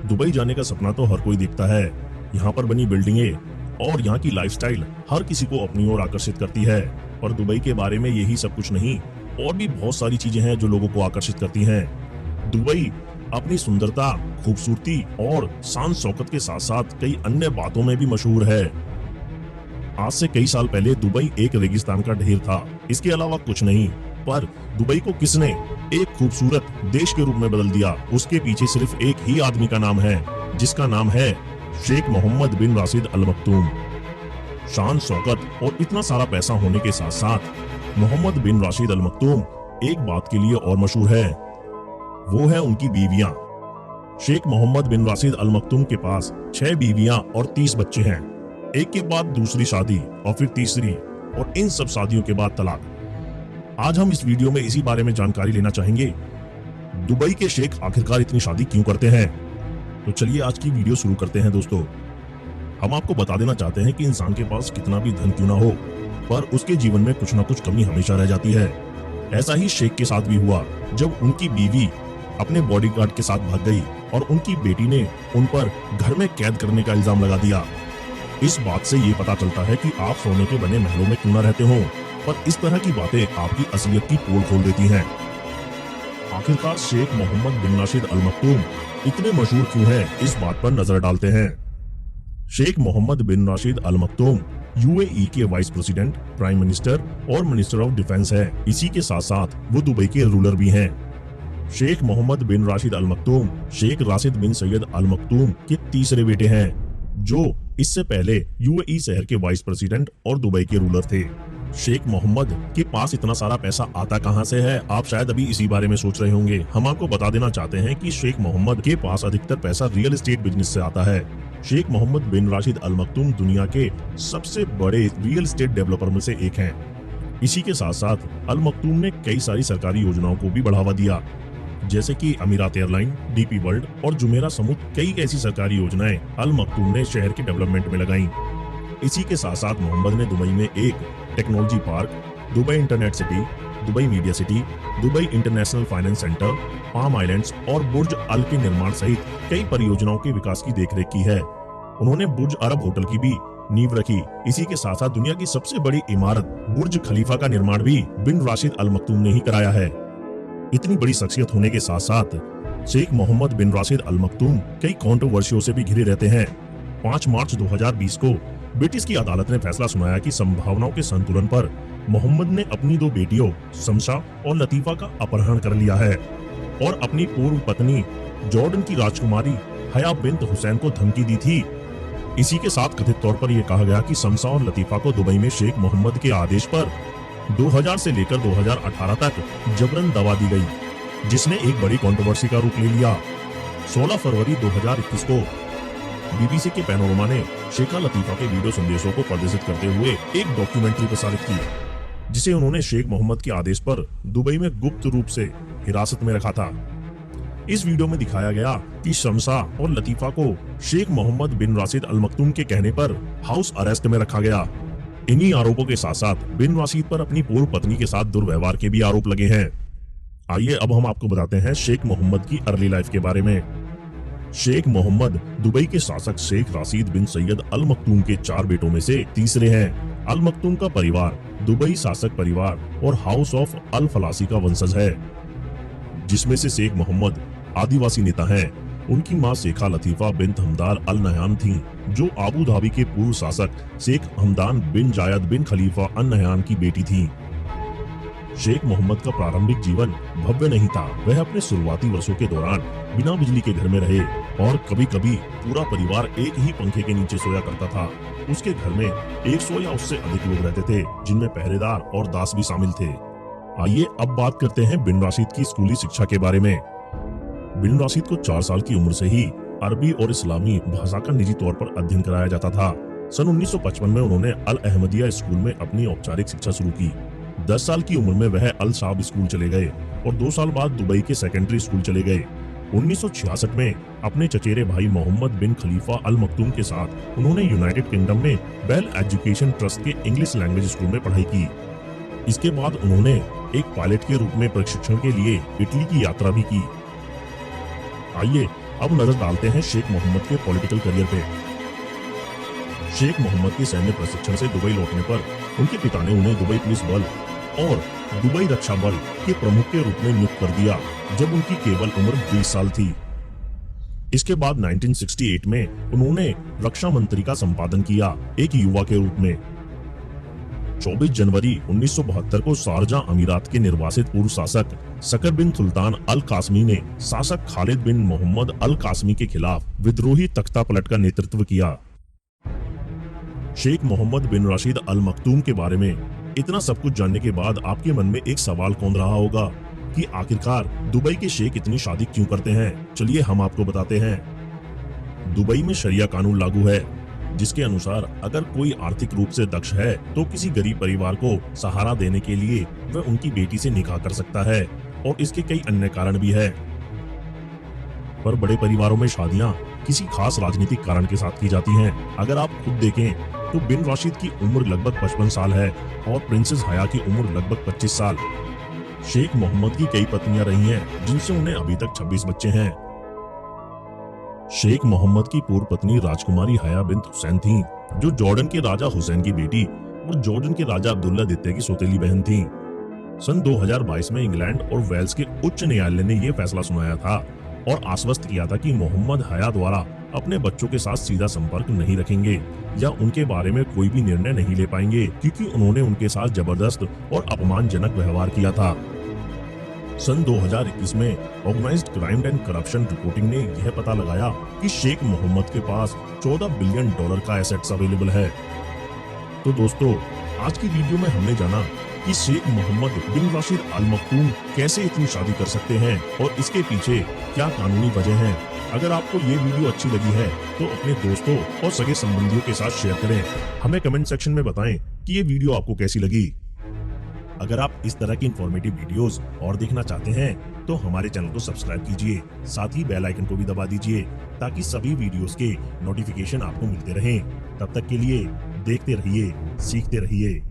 Dubai जाने का सपना तो हर कोई देखता है। यहाँ पर बनी बिल्डिंगें और यहाँ की लाइफस्टाइल हर किसी को अपनी ओर आकर्षित करती है। पर दुबई के बारे में यही सब कुछ नहीं, और भी बहुत सारी चीजें हैं जो लोगों को आकर्षित करती हैं। दुबई अपनी सुंदरता, खूबसूरती और शान शौकत के साथ साथ कई अन्य बातों में भी मशहूर है। आज से कई साल पहले दुबई एक रेगिस्तान का ढेर था, इसके अलावा कुछ नहीं। पर दुबई को किसने एक खूबसूरत देश के रूप में बदल दिया, उसके पीछे सिर्फ एक ही आदमी का नाम है, जिसका नाम है शेख मोहम्मद बिन राशिद अल मक्तूम। शान शौकत और इतना सारा पैसा होने के साथ साथ मोहम्मद बिन राशिद अल मक्तूम एक बात के लिए और मशहूर है, वो है उनकी बीवियां। शेख मोहम्मद बिन राशिद अल मक्तूम के पास 6 बीवियां और 30 बच्चे हैं। एक के बाद दूसरी शादी और फिर तीसरी, और इन सब शादियों के बाद तलाक। आज हम इस वीडियो में इसी बारे में जानकारी लेना चाहेंगे। दुबई के शेख आखिरकार इतनी शादी क्यों करते हैं? तो चलिए आज की वीडियो शुरू करते हैं। दोस्तों, हम आपको बता देना चाहते हैं कि इंसान के पास कितना भी धन क्यों ना हो, पर उसके जीवन में कुछ ना कुछ कमी हमेशा रह जाती है। ऐसा ही शेख के साथ भी हुआ, जब उनकी बीवी अपने बॉडीगार्ड के साथ भाग गई और उनकी बेटी ने उन पर घर में कैद करने का इल्जाम लगा दिया। इस बात से ये पता चलता है कि आप सोने के बने महलों में क्यों न रहते हो, पर इस तरह की बातें आपकी असलियत की पोल खोल देती हैं। आखिरकार शेख मोहम्मद बिन राशिद अल मक्तूम इतने मशहूर क्यों हैं, इस बात पर नजर डालते हैं। शेख मोहम्मद बिन राशिद अल मक्तूम यूएई के वाइस प्रेसिडेंट, प्राइम मिनिस्टर और मिनिस्टर ऑफ डिफेंस है। इसी के साथ साथ वो दुबई के रूलर भी हैं। शेख मोहम्मद बिन राशिद अल मक्तूम शेख राशिद बिन सैयद अल मक्तूम के तीसरे बेटे हैं, जो इससे पहले यूएई शहर के वाइस प्रेसिडेंट और दुबई के रूलर थे। शेख मोहम्मद के पास इतना सारा पैसा आता कहां से है, आप शायद अभी इसी बारे में सोच रहे होंगे। हम आपको बता देना चाहते हैं कि शेख मोहम्मद के पास अधिकतर पैसा रियल एस्टेट बिजनेस से आता है। शेख मोहम्मद बिन राशिद अल मक्तूम दुनिया के सबसे बड़े रियल एस्टेट डेवलपर में से एक हैं। इसी के साथ साथ अल मक्तूम ने कई सारी सरकारी योजनाओं को भी बढ़ावा दिया, जैसे कि अमीरात एयरलाइन, डीपी वर्ल्ड और जुमेरा समुद्र। कई ऐसी सरकारी योजनाएं अल मक्तूम ने शहर के डेवलपमेंट में लगाई। इसी के साथ साथ मोहम्मद ने दुबई में एक technology park, Dubai internet city, Dubai media city, Dubai international finance centre, palm islands और बुर्ज अल के निर्माण सहित कई परियोजनाओं के विकास की देखरेख की है। उन्होंने बुर्ज अरब होटल की भी नींव रखी। इसी के साथ साथ दुनिया की सबसे बड़ी इमारत बुर्ज खलीफा का निर्माण भी बिन राशिद अल मक्तूम ने ही कराया है। इतनी बड़ी शख्सियत होने के साथ साथ शेख मोहम्मद बिन राशिद अल मक्तूम कई कंट्रोवर्शियों से भी घिरे रहते हैं। 5 मार्च 2020 को ब्रिटिश की अदालत ने फैसला सुनाया कि संभावनाओं के संतुलन पर मोहम्मद ने अपनी 2 बेटियों शमशा और लतीफा का अपहरण कर लिया है और अपनी पूर्व पत्नी जॉर्डन की राजकुमारी हया बिन्त हुसैन को धमकी दी थी। इसी के साथ कथित तौर पर यह कहा गया कि शमशा और लतीफा को दुबई में शेख मोहम्मद के आदेश पर 2000 से लेकर 2018 तक जबरन दवा दी गई, जिसने एक बड़ी कंट्रोवर्सी का रूप ले लिया। 16 फरवरी 2021 को बीबीसी के पैनोरमा ने शेखा लतीफा के वीडियो संदेशों को प्रदर्शित करते हुए एक डॉक्यूमेंट्री प्रसारित की, जिसे उन्होंने शेख मोहम्मद के आदेश पर दुबई में गुप्त रूप से हिरासत में रखा था। इस वीडियो में दिखाया गया कि शमशा और लतीफा को शेख मोहम्मद बिन राशिद अल मक्तूम के कहने पर हाउस अरेस्ट में रखा गया। इन्हीं आरोपों के साथ साथ बिन राशिद पर अपनी पूर्व पत्नी के साथ दुर्व्यवहार के भी आरोप लगे हैं। आइए अब हम आपको बताते हैं शेख मोहम्मद की अर्ली लाइफ के बारे में। शेख मोहम्मद दुबई के शासक शेख राशिद बिन सैयद अल मक्तूम के 4 बेटों में से तीसरे हैं। अल मक्तूम का परिवार दुबई शासक परिवार और हाउस ऑफ अल फलासी का वंशज है, जिसमें से शेख मोहम्मद आदिवासी नेता हैं। उनकी मां शेखा लतीफा बिन्त हमदान अल नहयान थीं, जो आबू धाबी के पूर्व शासक शेख हमदान बिन जायद बिन खलीफा अल नहयान की बेटी थीं। शेख मोहम्मद का प्रारंभिक जीवन भव्य नहीं था। वह अपने शुरुआती वर्षों के दौरान बिना बिजली के घर में रहे और कभी कभी पूरा परिवार एक ही पंखे के नीचे सोया करता था। उसके घर में 100 या उससे अधिक लोग रहते थे, जिनमें पहरेदार और दास भी शामिल थे। आइए अब बात करते हैं बिन राशिद की स्कूली शिक्षा के बारे में। बिन राशिद को 4 साल की उम्र से ही अरबी और इस्लामी भाषा का निजी तौर पर अध्ययन कराया जाता था। सन 1955 में उन्होंने अल अहमदिया स्कूल में अपनी औपचारिक शिक्षा शुरू की। 10 साल की उम्र में वह अल शाब स्कूल चले गए और 2 साल बाद दुबई के सेकेंडरी स्कूल चले गए। 1966 में अपने चचेरे भाई मोहम्मद बिन खलीफा अल मक्तूम के साथ उन्होंने यूनाइटेड किंगडम में बेल एजुकेशन ट्रस्ट के इंग्लिश लैंग्वेज स्कूल में पढ़ाई की। इसके बाद उन्होंने एक पायलट के रूप में प्रशिक्षण के लिए इटली की यात्रा भी की। आइए अब नजर डालते हैं शेख मोहम्मद के पॉलिटिकल करियर पे। शेख मोहम्मद के सैन्य प्रशिक्षण से दुबई लौटने पर उनके पिता ने उन्हें दुबई पुलिस बल और दुबई रक्षा बल के प्रमुख के रूप में नियुक्त कर दिया जब उनकी केवल उम्र 20 साल थी। इसके बाद 1968 में उन्होंने रक्षा मंत्री का संपादन किया एक युवा के रूप में। 24 जनवरी 1972 को शारजाह अमीरात के निर्वासित पूर्व शासक सकर बिन सुल्तान अल कासमी ने शासक खालिद बिन मोहम्मद अल कासमी के खिलाफ विद्रोही तख्ता पलट का नेतृत्व किया। शेख मोहम्मद बिन राशिद अल मखदूम के बारे में इतना सब कुछ जानने के बाद आपके मन में एक सवाल कौन रहा होगा कि आखिरकार दुबई के शेख इतनी शादी क्यों करते हैं। चलिए हम आपको बताते हैं। दुबई में शरिया कानून लागू है, जिसके अनुसार अगर कोई आर्थिक रूप से दक्ष है तो किसी गरीब परिवार को सहारा देने के लिए वह उनकी बेटी से निकाह कर सकता है, और इसके कई अन्य कारण भी है। पर बड़े परिवारों में शादियां किसी खास राजनीतिक कारण के साथ की जाती हैं। अगर आप खुद देखें तो बिन राशिद की उम्र लगभग 55 साल है और प्रिंसेस हया की उम्र लगभग 25 साल। शेख मोहम्मद की कई पत्नियां रही हैं, जिनसे उन्हें अभी तक 26 बच्चे हैं। शेख मोहम्मद की पूर्व पत्नी राजकुमारी हया बिन्त हुसैन थीं, जो जॉर्डन के राजा हुसैन की बेटी और जॉर्डन के राजा अब्दुल्ला द्वितीय की सौतेली बहन थीं। सन 2022 में इंग्लैंड और वेल्स के उच्च न्यायालय ने यह फैसला सुनाया था और आश्वस्त किया था कि मोहम्मद हया द्वारा अपने बच्चों के साथ सीधा संपर्क नहीं रखेंगे या उनके बारे में कोई भी निर्णय नहीं ले पाएंगे, क्योंकि उन्होंने उनके साथ जबरदस्त और अपमानजनक व्यवहार किया था। सन 2021 में organised crime and corruption reporting ने यह पता लगाया कि शेख मोहम्मद के पास $14 बिलियन का एसेट्स अवेलेबल है। तो दोस्तों, आज की वीडियो में हमने जाना कि शेख मोहम्मद बिन राशिद अल मखदूम कैसे इतनी शादी कर सकते हैं और इसके पीछे क्या कानूनी वजह है। अगर आपको ये वीडियो अच्छी लगी है तो अपने दोस्तों और सगे संबंधियों के साथ शेयर करें। हमें कमेंट सेक्शन में बताएं कि ये वीडियो आपको कैसी लगी। अगर आप इस तरह की इंफॉर्मेटिव वीडियोस और देखना चाहते हैं तो हमारे चैनल को सब्सक्राइब कीजिए, साथ ही बेल आइकन को भी दबा दीजिए ताकि सभी वीडियोस के नोटिफिकेशन आपको मिलते रहें। तब तक के लिए देखते रहिए, सीखते रहिए।